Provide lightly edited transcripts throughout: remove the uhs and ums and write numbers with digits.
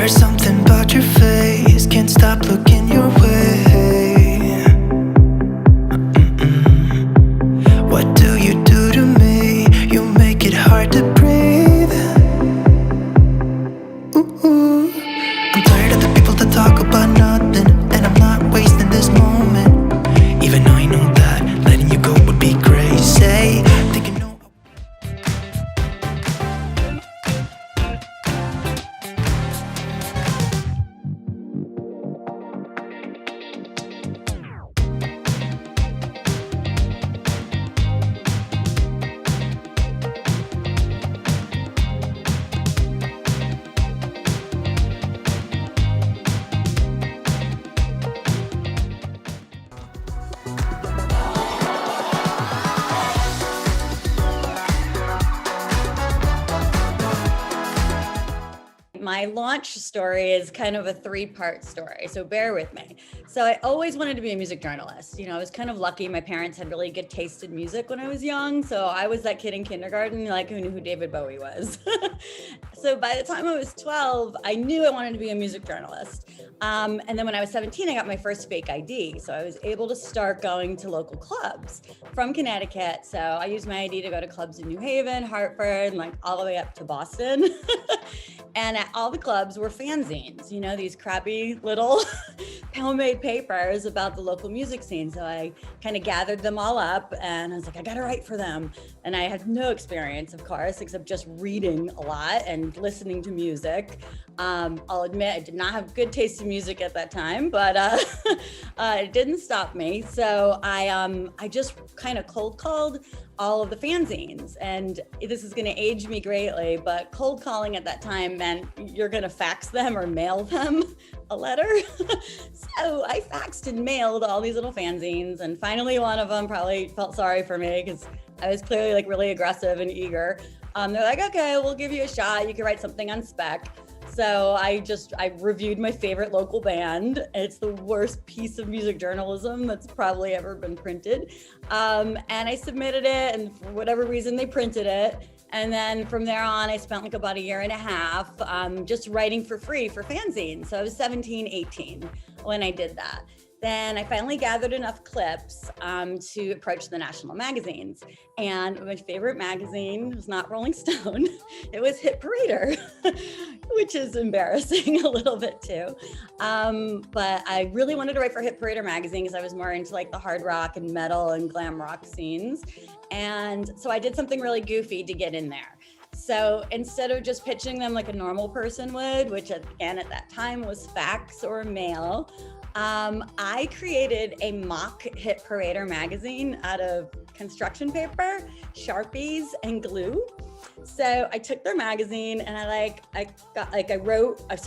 There's something about your face, can't stop looking your way. What do you do to me? You make it hard to breathe. Ooh. I'm tired of the people that talk about nothing, and I'm not wasting this moment. Even though I know that letting you go would be crazy. Thinking no. My launch story is kind of a three-part story, so bear with me. So I always wanted to be a music journalist. You know, I was kind of lucky. My parents had really good taste in music when I was young, so I was that kid in kindergarten, like, who knew who David Bowie was. So by the time I was 12, I knew I wanted to be a music journalist. And then when I was 17, I got my first fake ID. So I was able to start going to local clubs from Connecticut. So I used my ID to go to clubs in New Haven, Hartford, and like all the way up to Boston. And at all the clubs were fanzines, you know, these crappy little homemade papers about the local music scene. So I kind of gathered them all up and I was like, I gotta write for them. And I had no experience, of course, except just reading a lot and listening to music. I'll admit I did not have good taste in music at that time, but it didn't stop me. So I just kind of cold called all of the fanzines, and this is going to age me greatly, but cold calling at that time meant you're going to fax them or mail them a letter. So I faxed and mailed all these little fanzines, and finally one of them probably felt sorry for me because I was clearly like really aggressive and eager. They're like, okay, we'll give you a shot. You can write something on spec. So I reviewed my favorite local band. It's the worst piece of music journalism that's probably ever been printed. And I submitted it, and for whatever reason, they printed it. And then from there on, I spent like about a year and a half just writing for free for fanzines. So I was 17, 18 when I did that. Then I finally gathered enough clips to approach the national magazines. And my favorite magazine was not Rolling Stone, it was Hit Parader, which is embarrassing a little bit too. But I really wanted to write for Hit Parader magazine because I was more into like the hard rock and metal and glam rock scenes. And so I did something really goofy to get in there. So instead of just pitching them like a normal person would, which again at that time was fax or mail, I created a mock Hit Parader magazine out of construction paper, Sharpies, and glue. So I took their magazine and I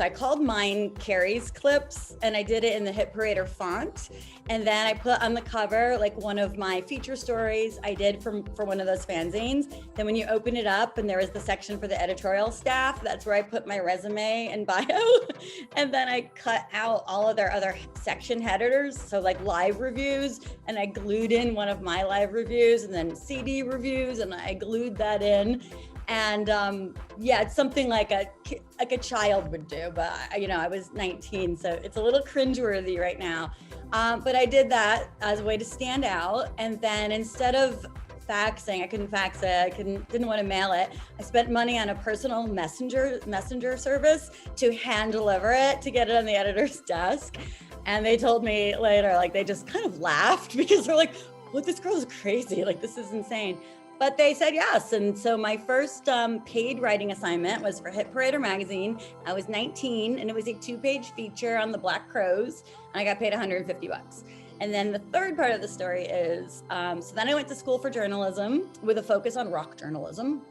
called mine Carrie's Clips, and I did it in the Hit Parader font. And then I put on the cover like one of my feature stories I did for one of those fanzines. Then when you open it up and there was the section for the editorial staff, that's where I put my resume and bio. And then I cut out all of their other section headers, so like live reviews, and I glued in one of my live reviews, and then CD reviews, and I glued that in. And yeah, it's something like a child would do, but I was 19, so it's a little cringeworthy right now. But I did that as a way to stand out. And then instead of faxing, I couldn't fax it, didn't want to mail it, I spent money on a personal messenger service to hand deliver it to get it on the editor's desk. And they told me later, like, they just kind of laughed because they're like, "What, this girl is crazy, like this is insane." But they said yes. And so my first paid writing assignment was for Hit Parader magazine. I was 19, and it was a 2-page feature on the Black Crowes, and I got paid $150. And then the third part of the story is, so then I went to school for journalism with a focus on rock journalism.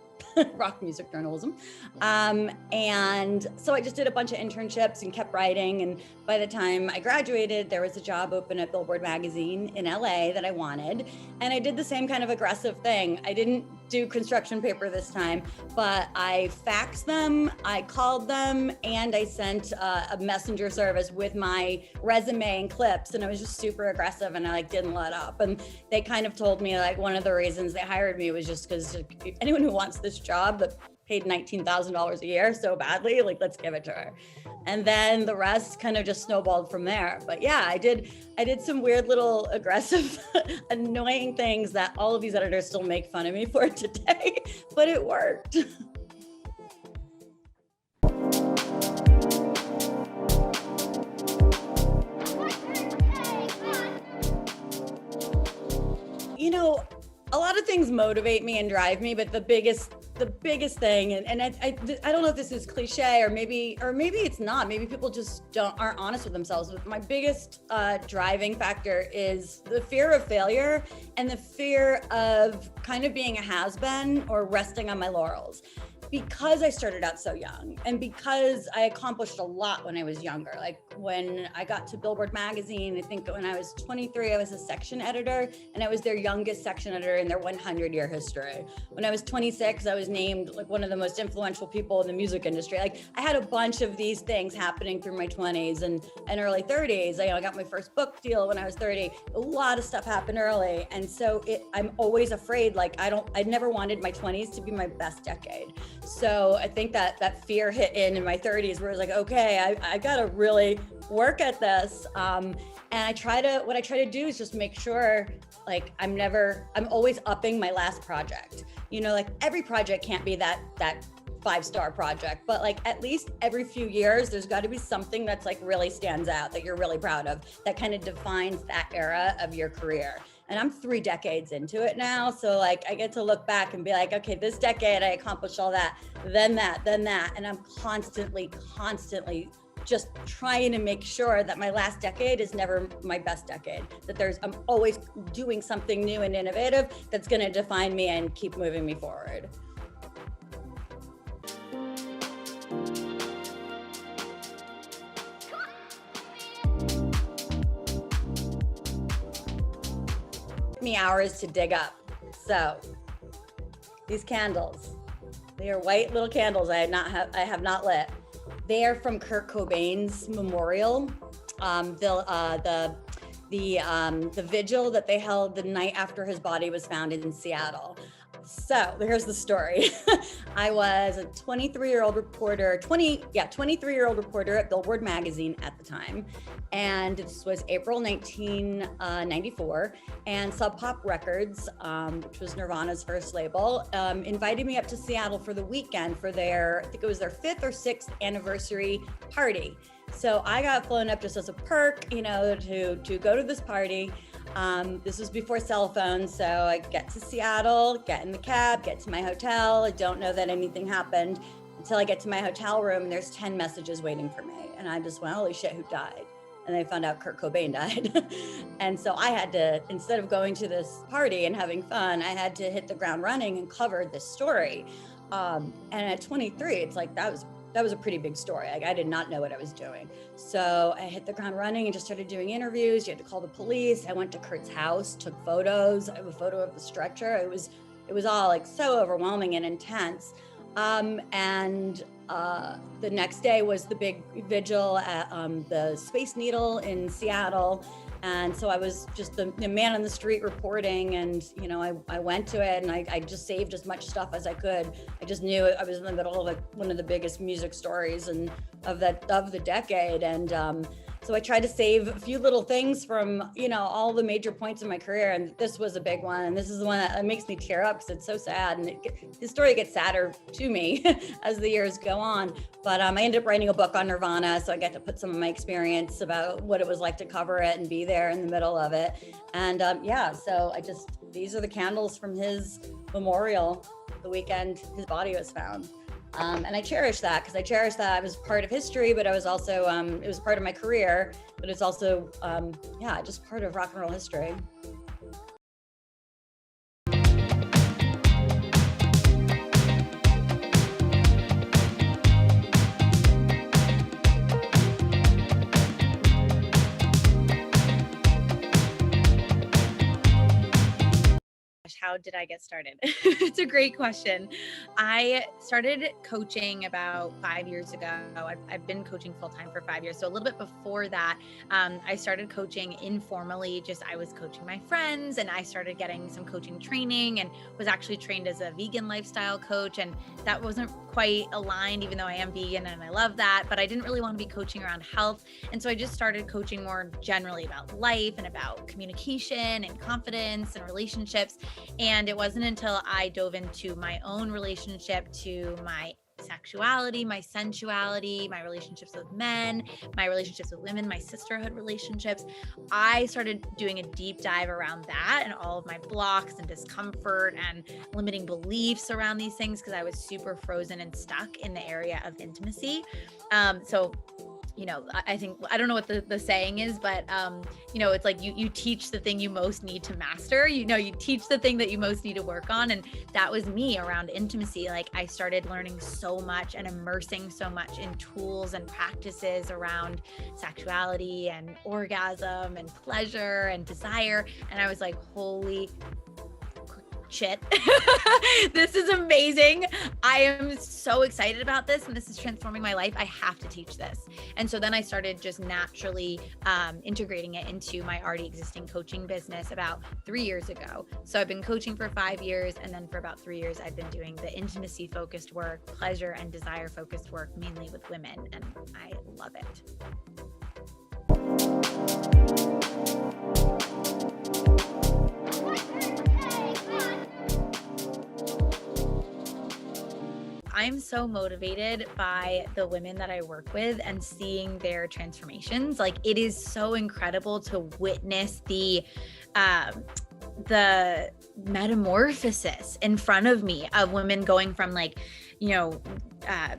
Rock music journalism. And so I just did a bunch of internships and kept writing. And by the time I graduated, there was a job open at Billboard magazine in LA that I wanted. And I did the same kind of aggressive thing. I didn't do construction paper this time, but I faxed them, I called them, and I sent a messenger service with my resume and clips. And I was just super aggressive, and I didn't let up. And they kind of told me one of the reasons they hired me was just because anyone who wants this job, the paid $19,000 a year so badly, like, let's give it to her. And then the rest kind of just snowballed from there. But yeah, I did some weird little aggressive, annoying things that all of these editors still make fun of me for today, but it worked. You know, a lot of things motivate me and drive me, but the biggest thing, and I don't know if this is cliche or maybe it's not. Maybe people just aren't honest with themselves. But my biggest driving factor is the fear of failure and the fear of kind of being a has-been or resting on my laurels. Because I started out so young and because I accomplished a lot when I was younger. Like when I got to Billboard magazine, I think when I was 23, I was a section editor and I was their youngest section editor in their 100-year history. When I was 26, I was named like one of the most influential people in the music industry. Like I had a bunch of these things happening through my 20s and early 30s. I got my first book deal when I was 30. A lot of stuff happened early. And so I'm always afraid, like I never wanted my 20s to be my best decade. So I think that fear hit in my 30s where it's like, okay, I gotta really work at this. And what I try to do is just make sure like I'm always upping my last project. You know, like every project can't be that 5-star project, but like at least every few years, there's got to be something that's like really stands out that you're really proud of, that kind of defines that era of your career. And I'm 3 decades into it now. So like I get to look back and be like, okay, this decade I accomplished all that, then that. And I'm constantly just trying to make sure that my last decade is never my best decade, that I'm always doing something new and innovative that's going to define me and keep moving me forward. Me hours to dig up. So these candles, they are white little candles I have not lit. They are from Kurt Cobain's memorial. The vigil that they held the night after his body was found in Seattle. So here's the story. I was a 23-year-old reporter at Billboard magazine at the time. And this was April 1994. And Sub Pop Records, which was Nirvana's first label, invited me up to Seattle for the weekend for I think it was their 5th or 6th anniversary party. So I got flown up just as a perk, you know, to go to this party. This was before cell phones, so I get to Seattle, get in the cab, get to my hotel. I don't know that anything happened until I get to my hotel room and there's 10 messages waiting for me. And I just went, holy shit, who died? And I found out Kurt Cobain died. And so I had to, instead of going to this party and having fun, I had to hit the ground running and cover this story. And at 23, it's like, that was a pretty big story. Like I did not know what I was doing. So I hit the ground running and just started doing interviews. You had to call the police. I went to Kurt's house, took photos. I have a photo of the stretcher. It was all like so overwhelming and intense. The next day was the big vigil at the Space Needle in Seattle. And so I was just the man on the street reporting, and you know, I went to it and I just saved as much stuff as I could. I just knew I was in the middle of like one of the biggest music stories of the decade, and so I tried to save a few little things from, you know, all the major points in my career, and this was a big one, and this is the one that makes me tear up because it's so sad, and the story gets sadder to me as the years go on. But I ended up writing a book on Nirvana, so I got to put some of my experience about what it was like to cover it and be there in the middle of it. And so these are the candles from his memorial, the weekend his body was found. And I cherish that because I was part of history, but I was also, it was part of my career, but it's also, just part of rock and roll history. how did I get started? It's a great question. I started coaching about 5 years ago. I've been coaching full-time for 5 years. So a little bit before that, I started coaching informally. I was coaching my friends, and I started getting some coaching training and was actually trained as a vegan lifestyle coach. And that wasn't quite aligned, even though I am vegan and I love that, but I didn't really want to be coaching around health. And so I just started coaching more generally about life and about communication and confidence and relationships. And it wasn't until I dove into my own relationship to my sexuality, my sensuality, my relationships with men, my relationships with women, my sisterhood relationships, I started doing a deep dive around that and all of my blocks and discomfort and limiting beliefs around these things, because I was super frozen and stuck in the area of intimacy. I think, I don't know what the saying is, but, it's like you teach the thing you most need to master, you teach the thing that you most need to work on. And that was me around intimacy. Like, I started learning so much and immersing so much in tools and practices around sexuality and orgasm and pleasure and desire. And I was like, holy shit, this is amazing. I am so excited about this, and this is transforming my life. I have to teach this. And so then I started just naturally integrating it into my already existing coaching business about 3 years ago. So I've been coaching for 5 years, and then for about 3 years, I've been doing the intimacy focused work, pleasure and desire focused work, mainly with women, and I love it. I'm so motivated by the women that I work with and seeing their transformations. Like, it is so incredible to witness the metamorphosis in front of me of women going from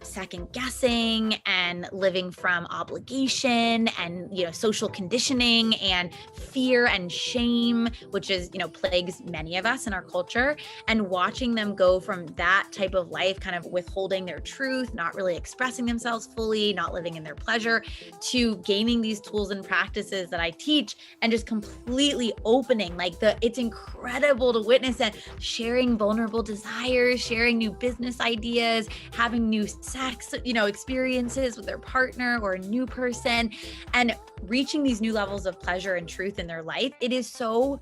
second guessing and living from obligation and, social conditioning and fear and shame, which is, plagues many of us in our culture, and watching them go from that type of life, kind of withholding their truth, not really expressing themselves fully, not living in their pleasure, to gaining these tools and practices that I teach and just completely opening. It's incredible to witness and sharing vulnerable desires, sharing new business ideas, having new sex, experiences with their partner or a new person, and reaching these new levels of pleasure and truth in their life. It is so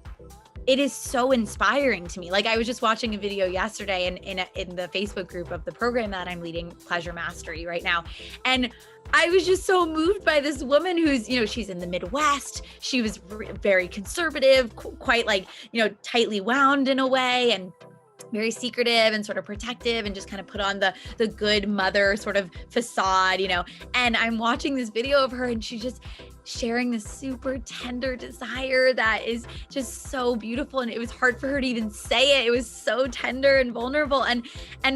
inspiring to me. I was just watching a video yesterday in the Facebook group of the program that I'm leading, Pleasure Mastery, right now. And I was just so moved by this woman who's, she's in the Midwest. She was very conservative, quite tightly wound in a way, and very secretive and sort of protective, and just kind of put on the good mother sort of facade, and I'm watching this video of her, and she's just sharing this super tender desire that is just so beautiful. And it was hard for her to even say it. It was so tender and vulnerable, and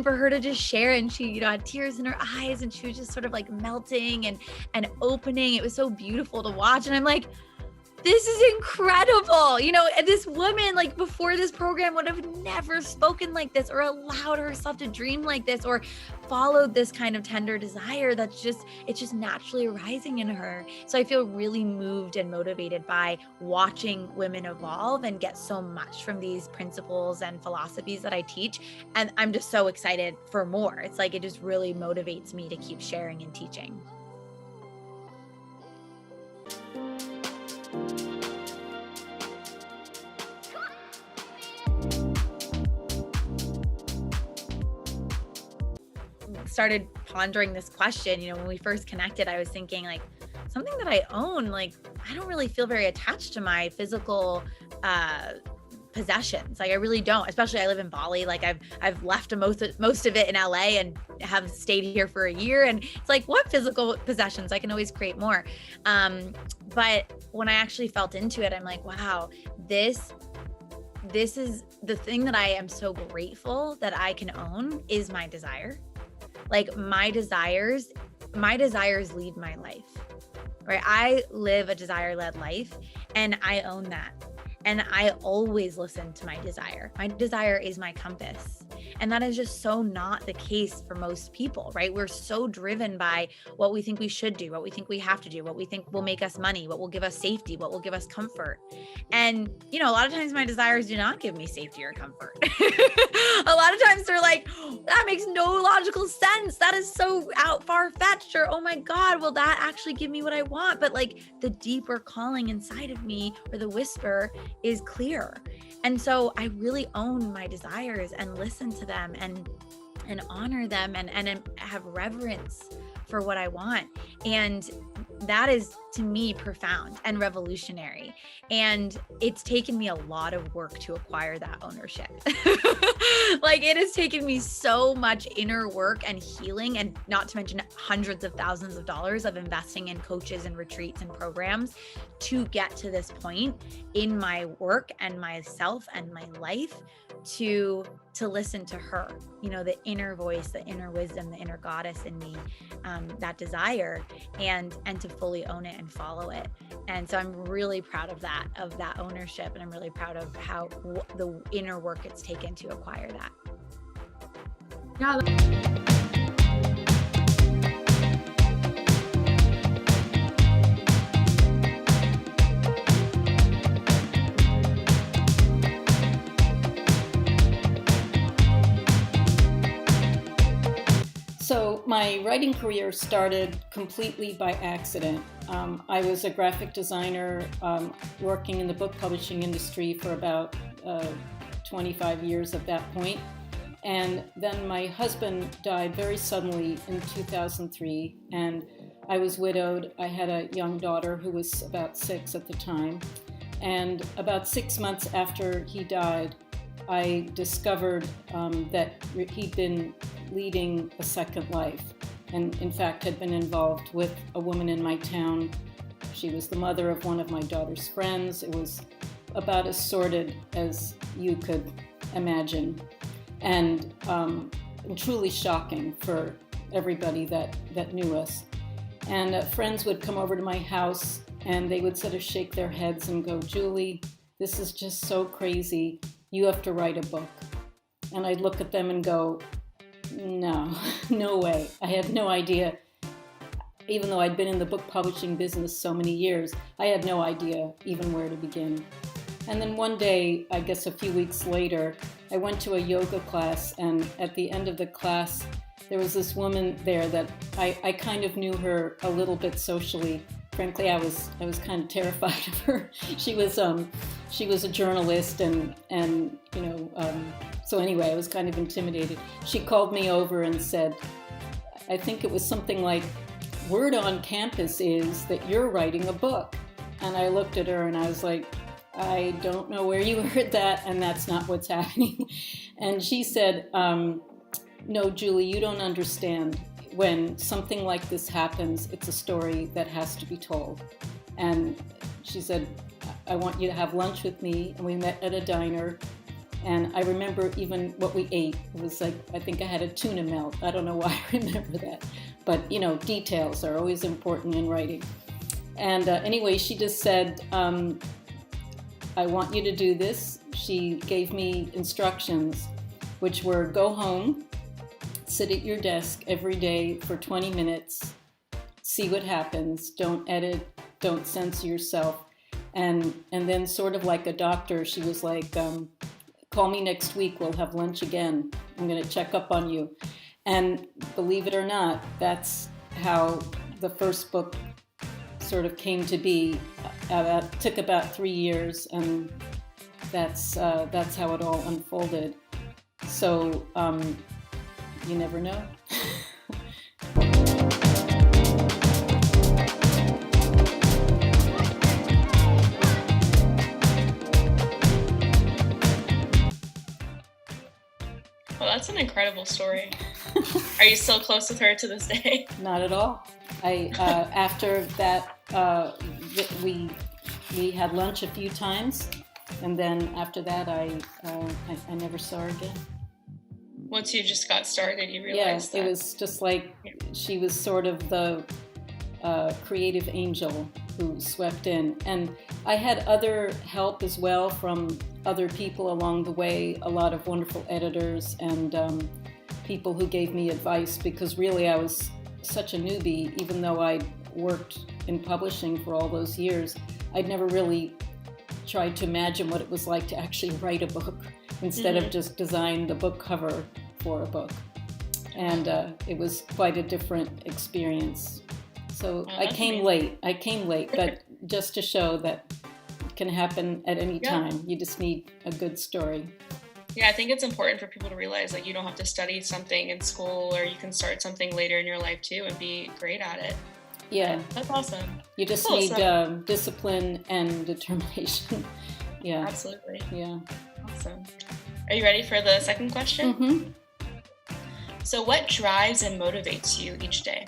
for her to just share, and she, had tears in her eyes, and she was just sort of melting and opening. It was so beautiful to watch. And I'm like, this is incredible. This woman, before this program, would have never spoken like this or allowed herself to dream like this or followed this kind of tender desire it's just naturally arising in her. So I feel really moved and motivated by watching women evolve and get so much from these principles and philosophies that I teach. And I'm just so excited for more. It's it just really motivates me to keep sharing and teaching. Started pondering this question, when we first connected, I was thinking something that I own, I don't really feel very attached to my physical possessions. I really don't, especially I live in Bali. I've left most of it in LA and have stayed here for a year. And it's what physical possessions? I can always create more. But when I actually felt into it, I'm like, wow, this is the thing that I am so grateful that I can own is my desire. My desires lead my life, right? I live a desire-led life, and I own that. And I always listen to my desire. My desire is my compass. And that is just so not the case for most people, right? We're so driven by what we think we should do, what we think we have to do, what we think will make us money, what will give us safety, what will give us comfort. And, you know, a lot of times my desires do not give me safety or comfort. A lot of times they're like, that makes no logical sense. That is so far-fetched, or, oh my God, will that actually give me what I want? But like the deeper calling inside of me, or the whisper, is clear. And so I really own my desires and listen to them and honor them and have reverence for what I want. And that is, to me, profound and revolutionary. And it's taken me a lot of work to acquire that ownership. Like, it has taken me so much inner work and healing, and not to mention hundreds of thousands of dollars of investing in coaches and retreats and programs to get to this point in my work and myself and my life, to listen to her, you know, the inner voice, the inner wisdom, the inner goddess in me, that desire, and to fully own it and follow it. And so I'm really proud of that ownership, and I'm really proud of how the inner work it's taken to acquire that. Yeah. So my writing career started completely by accident. I was a graphic designer working in the book publishing industry for about 25 years at that point. And then my husband died very suddenly in 2003, and I was widowed. I had a young daughter who was about 6 at the time. And about 6 months after he died, I discovered that he'd been leading a second life, and in fact had been involved with a woman in my town. She was the mother of one of my daughter's friends. It was about as sordid as you could imagine, and truly shocking for everybody that knew us. And friends would come over to my house, and they would sort of shake their heads and go, "Julie, this is just so crazy. You have to write a book." And I'd look at them and go, no way. I had no idea. Even though I'd been in the book publishing business so many years, I had no idea even where to begin. And then one day, I guess a few weeks later, I went to a yoga class, and at the end of the class, there was this woman there that I kind of knew her a little bit socially. Frankly, I was kind of terrified of her. She was a journalist, and you know, so anyway, I was kind of intimidated. She called me over and said, I think it was something like, "Word on campus is that you're writing a book." And I looked at her and I was like, "I don't know where you heard that, and that's not what's happening." And she said, "No, Julie, you don't understand. When something like this happens, it's a story that has to be told." And she said, "I want you to have lunch with me." And we met at a diner. And I remember even what we ate. It was like, I think I had a tuna melt. I don't know why I remember that. But, you know, details are always important in writing. And anyway, she just said, "I want you to do this." She gave me instructions, which were go home, sit at your desk every day for 20 minutes, see what happens, don't edit, don't censor yourself. And then sort of like a doctor, she was like, "Call me next week, we'll have lunch again. I'm going to check up on you." And believe it or not, that's how the first book sort of came to be. It took about 3 years, and that's how it all unfolded. So you never know. Well, that's an incredible story. Are you still close with her to this day? Not at all. After that, we had lunch a few times, and then after that, I never saw her again. Once you just got started, you realized that. It was just like she was sort of the creative angel who swept in. And I had other help as well from other people along the way, a lot of wonderful editors and people who gave me advice, because really I was such a newbie. Even though I worked in publishing for all those years, I'd never really tried to imagine what it was like to actually write a book instead of just design the book cover for a book. And it was quite a different experience. So I came late, but just to show that it can happen at any time. You just need a good story. Yeah, I think it's important for people to realize like you don't have to study something in school, or you can start something later in your life too and be great at it. Yeah. That's awesome. You just need discipline and determination. Yeah. Absolutely. Yeah. Awesome. Are you ready for the second question? Mm-hmm. So what drives and motivates you each day?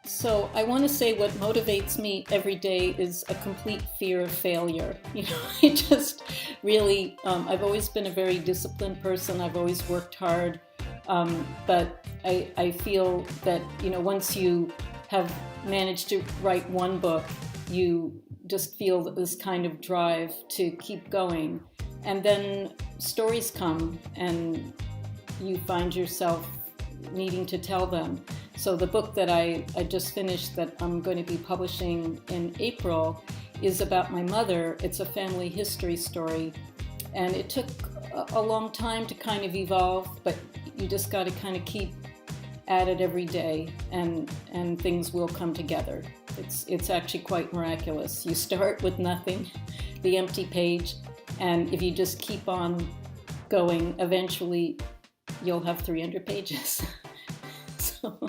So I want to say what motivates me every day is a complete fear of failure. You know, I just really, I've always been a very disciplined person. I've always worked hard. But I feel that, you know, once you have managed to write one book, you just feel this kind of drive to keep going. And then stories come and you find yourself needing to tell them. So the book that I just finished that I'm going to be publishing in April is about my mother. It's a family history story. And it took a long time to kind of evolve, but you just got to kind of keep at it every day, and things will come together. It's actually quite miraculous. You start with nothing, the empty page, and if you just keep on going, eventually you'll have 300 pages. So.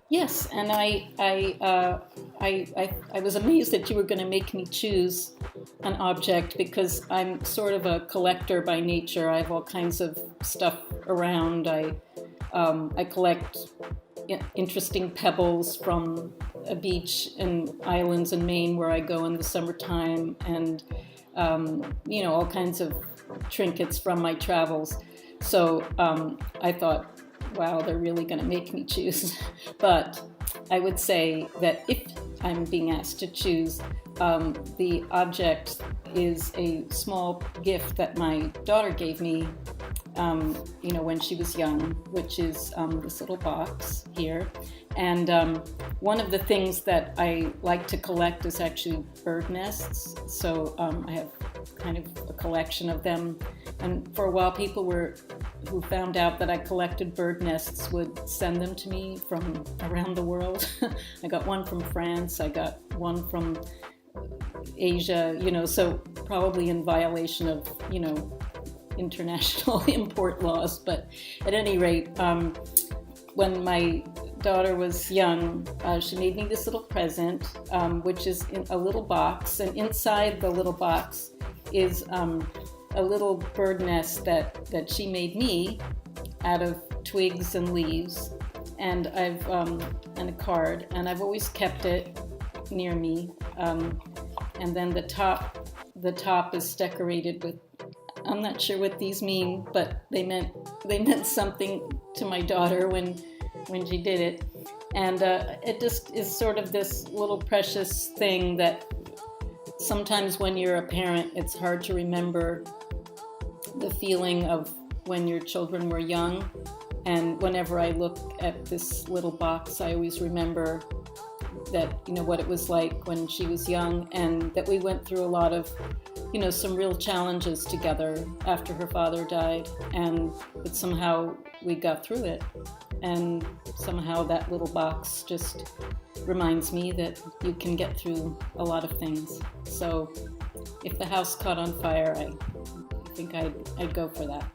Yes, and I was amazed that you were going to make me choose an object, because I'm sort of a collector by nature. I have all kinds of stuff around. I collect interesting pebbles from a beach and islands in Maine where I go in the summertime, and you know, all kinds of trinkets from my travels. So I thought, wow, they're really going to make me choose. But I would say that if I'm being asked to choose, the object is a small gift that my daughter gave me, you know, when she was young, which is this little box here. And one of the things that I like to collect is actually bird nests. So I have kind of a collection of them. And for a while, people who found out that I collected bird nests would send them to me from around the world. I got one from France. I got one from Asia, you know, so probably in violation of, you know, international import laws. But at any rate, when my daughter was young, she made me this little present, which is in a little box, and inside the little box is a little bird nest that she made me out of twigs and leaves, and and a card, and I've always kept it near me. And then the top is decorated with, I'm not sure what these mean, but they meant something to my daughter when she did it. And it just is sort of this little precious thing that sometimes when you're a parent, it's hard to remember the feeling of when your children were young. And whenever I look at this little box, I always remember that, you know, what it was like when she was young, and that we went through a lot of, you know, some real challenges together after her father died, and that somehow we got through it. And somehow that little box just reminds me that you can get through a lot of things. So if the house caught on fire, I think I'd go for that.